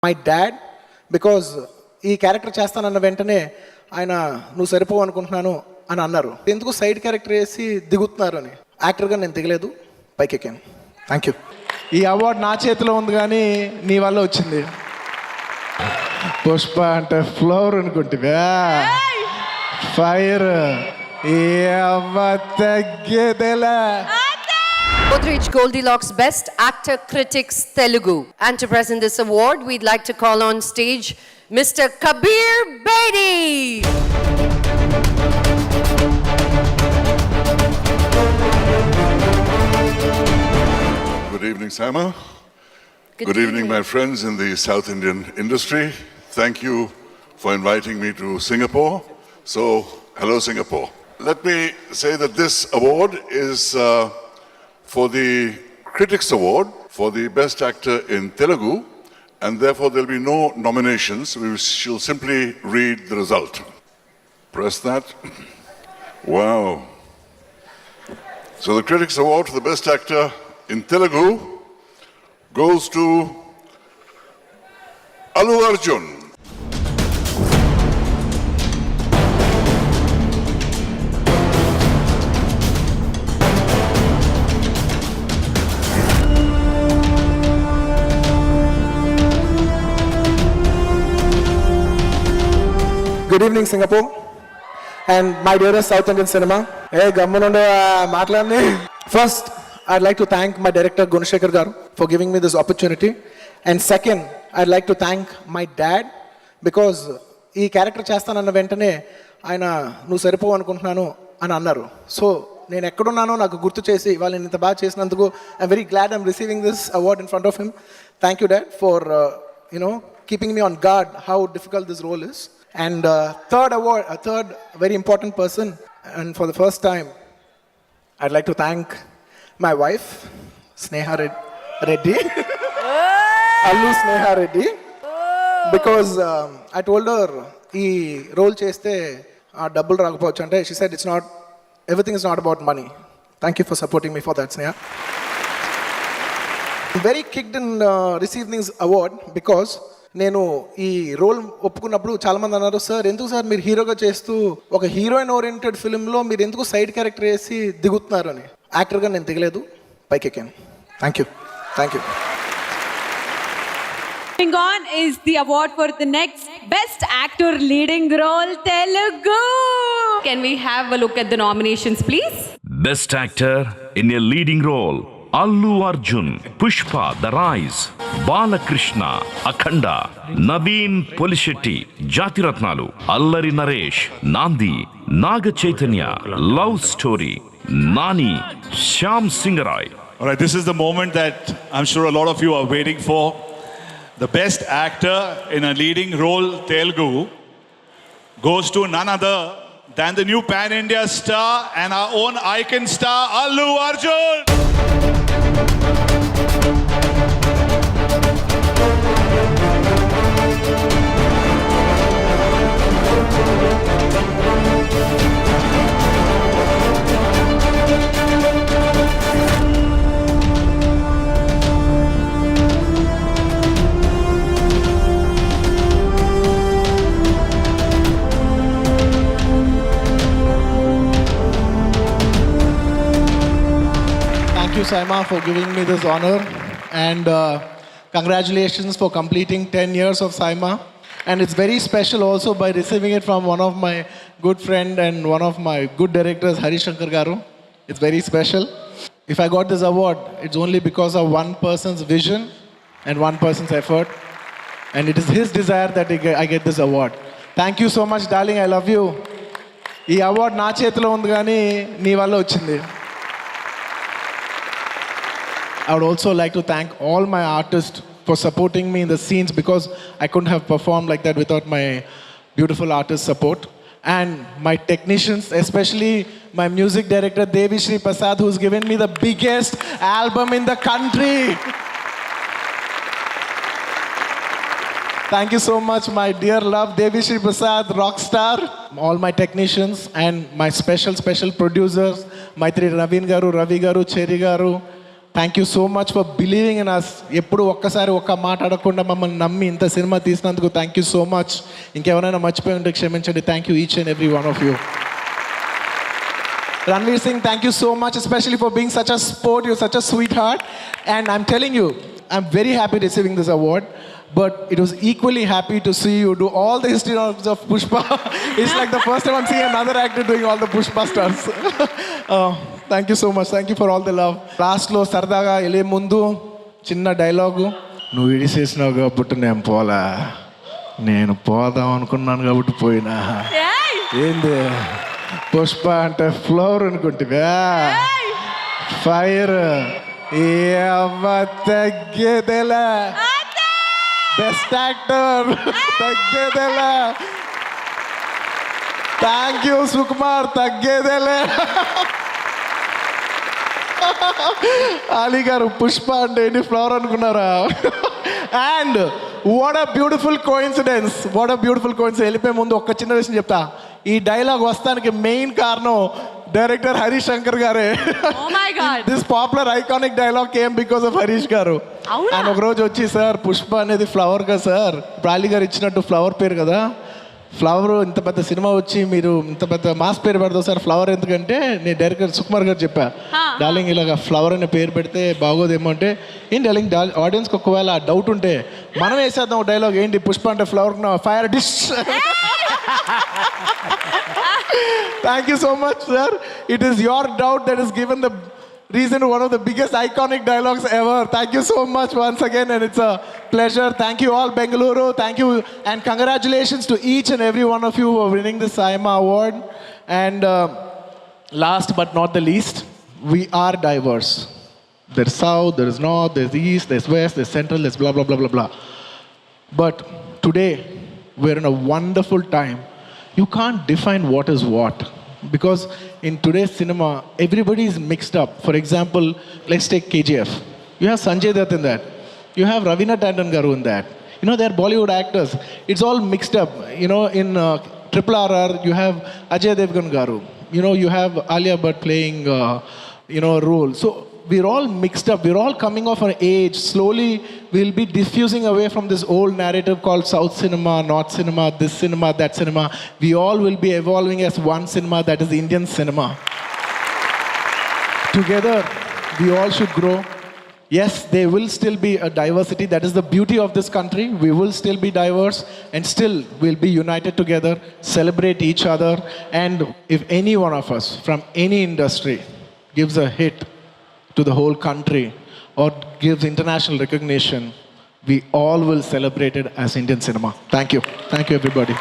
My dad because ఈ character చేస్తానన్న వెంటనే ఆయన నువ్వు సరిపోవు అనుకుంటున్నాను అని అన్నారు. ఎందుకు సైడ్ క్యారెక్టర్ వేసి దిగుతున్నారు అని. యాక్టర్గా నేను దిగలేదు, పైకి ఎక్కాను. Thank you. ఈ అవార్డు నా చేతిలో ఉంది కానీ నీ వల్ల వచ్చింది. పుష్ప అంటే ఫ్లవర్ అనుకుంటువా, ఫైర్ తగ్గేదేలా. Godrej Goldilocks Best Actor Critics Telugu. And to present this award, we'd like to call on stage Mr. Kabir Bedi. Good evening, Saima. Good evening, my friends in the South Indian industry. Thank you for inviting me to Singapore. So, hello, Singapore. Let me say that this award is for the Critics Award for the Best Actor in Telugu, and therefore there will be no nominations. We shall simply read the result. Press that. Wow. So the Critics Award for the Best Actor in Telugu goes to Allu Arjun. Good evening Singapore and my dearest South Indian cinema. గమ్మునుండే మాట్లాడి first I'd like to thank my director Gunashekhar garu for giving me this opportunity, and second I'd like to thank my dad because ఈ character చేస్తానన్న వెంటనే ఆయన నువ్వు సరిపోవు అనుకుంటున్నాను అని అన్నారు. సో నేను ఎక్కడున్నానో నాకు గుర్తు చేసి వాళ్ళని ఇంత బాగా చేసినందుకు I'm very glad I'm receiving this award in front of him. Thank you dad for keeping me on guard how difficult this role is. And third very important person, and for the first time I'd like to thank my wife Sneha Reddy. Allu Sneha Reddy, because I told her ee role cheste double ragapochu ante she said it's not, everything is not about money. Thank you for supporting me for that, Sneha. I'm very kicked in receiving this award because నేను ఈ role ఒప్పుకున్నప్పుడు చాలామంది అన్నారు, sir ఎందుకు sir మీరు హీరోగా చేస్తూ ఒక heroine oriented ఫిల్మ్లో మీరు ఎందుకు సైడ్ క్యారెక్టర్ వేసి దిగుతున్నారు అని. యాక్టర్గా నేను దిగలేదు, పైకి ఎక్కాను. Thank you. Thank you. Moving on is the award for the next Best Actor Leading Role Telugu. Can we have a look at the nominations, please? Best Actor in a Leading Role: Allu Arjun, Pushpa, The Rise; Balakrishna, Akhanda; Naveen Polishetty, Jatiratnalu; Allari Naresh, Nandi; Naga Chaitanya, Love Story; Nani, Shyam Singarai. All right, this is the moment that I'm sure a lot of you are waiting for. The Best Actor in a Leading Role Telugu goes to none other than the new Pan-India star and our own icon star, Allu Arjun. Thank you, Saima, for giving me this honor, and congratulations for completing 10 years of Saima. And it's very special also by receiving it from one of my good friend and one of my good directors, Hari Shankar garu. It's very special. If I got this award, it's only because of one person's vision and one person's effort, and it is his desire that I get this award. Thank you so much, darling. I love you. ఈ award నా చేతిలో ఉంది కానీ నీ వల్ల వచ్చింది. I would also like to thank all my artists for supporting me in the scenes, because I couldn't have performed like that without my beautiful artist support. And my technicians, especially my music director Devi Shri Prasad, who's given me the biggest album in the country. Thank you so much, my dear love Devi Shri Prasad, rock star. All my technicians and my special producers, Maitri Naveen garu, Ravi garu, Cherry garu. Thank you so much for believing in us. ఎప్పుడు ఒక్కసారి ఒక్క మాట అడగకుండా మమ్మల్ని నమ్మి ఇంత cinema తీసినందుకు thank you so much. ఇంకెవరైనా మర్చిపోయి ఉంటే క్షమించండి. Thank you each and every one of you. Ranveer Singh, thank you so much, especially for being such a sport. You're such a sweetheart. And I'm telling you, I'm very happy receiving this award. But it was equally happy to see you do all the history of Pushpa. It's like the first time I'm seeing another actor doing all the Pushpa stunts. Thank you so much. Thank you for all the love. Lastlo సరదాగా వెళ్ళే ముందు చిన్న dialogue. నువ్వు ఇడిసేసినావు కాబట్టి నేను పోలా, నేను పోదాం అనుకున్నాను కాబట్టి పోయినా. ఏంది పుష్ప అంటే ఫ్లవర్ అనుకుంటువా, ఫైర్ తగ్గేదేలా, బెస్ట్ యాక్టర్ తగ్గేదేలా. థ్యాంక్ యూ సుకుమార్, తగ్గేదేలే. అలీ గారు పుష్ప అంటే ఏంటి ఫ్లవర్ అనుకున్నారా? And what a beautiful coincidence, what a beautiful coincidence. వెళ్ళిపోయే ముందు ఒక్క చిన్న విషయం చెప్తా. ఈ డైలాగ్ వస్తానికి మెయిన్ కారణం డైరెక్టర్ హరీష్ శంకర్ గారే. Oh my God. This popular iconic dialogue came because of Harish garu. ఆయన ఒక రోజు వచ్చి, సార్ పుష్ప అనేది ఫ్లవర్ కదా సార్, ప్రాలి గారు ఇచ్చినట్టు ఫ్లవర్ పేరు కదా, ఫ్లవర్ ఇంత పెద్ద సినిమా వచ్చి మీరు ఇంత పెద్ద మాస్ పేరు పెడతావు సార్, ఫ్లవర్ ఎందుకంటే నేను డైరెక్టర్ సుకుమార్ గారు చెప్పా, డార్లింగ్ ఇలాగ ఫ్లవర్ అనే పేరు పెడితే బాగోదేమో అంటే, ఏంటి డార్లింగ్ ఆడియన్స్కి ఒకవేళ డౌట్ ఉంటే మనం వేసేద్దాం డైలాగ్, ఏంటి పుష్ప అంటే flower fire dish. Thank you so much, sir. It is your doubt that has given the reason to one of the biggest iconic dialogues ever. Thank you so much once again, and it's a pleasure. Thank you all, Bengaluru. Thank you, and congratulations to each and every one of you for winning the SIMA award. And last but not the least, we are diverse. There's south, there's north, there's east, there's west, there's central, there's blah, blah, blah, blah, blah. But today, we're in a wonderful time. You can't define what is what, because in today's cinema, everybody is mixed up. For example, let's take KGF. You have Sanjay Dutt in that. You have Ravina Tandon Garu in that. You know, they're Bollywood actors. It's all mixed up. You know, in RRR, you have Ajay Devgan Garu. You know, you have Alia Bhatt playing, a role. So we're all mixed up. We're all coming off an age. Slowly, we'll be diffusing away from this old narrative called South cinema, North cinema, this cinema, that cinema. We all will be evolving as one cinema, that is Indian cinema. Together, we all should grow. Yes, there will still be a diversity. That is the beauty of this country. We will still be diverse, and still we'll be united together, celebrate each other. And if any one of us from any industry gives a hit to the whole country or gives international recognition, we all will celebrate it as Indian cinema. Thank you. Thank you, everybody.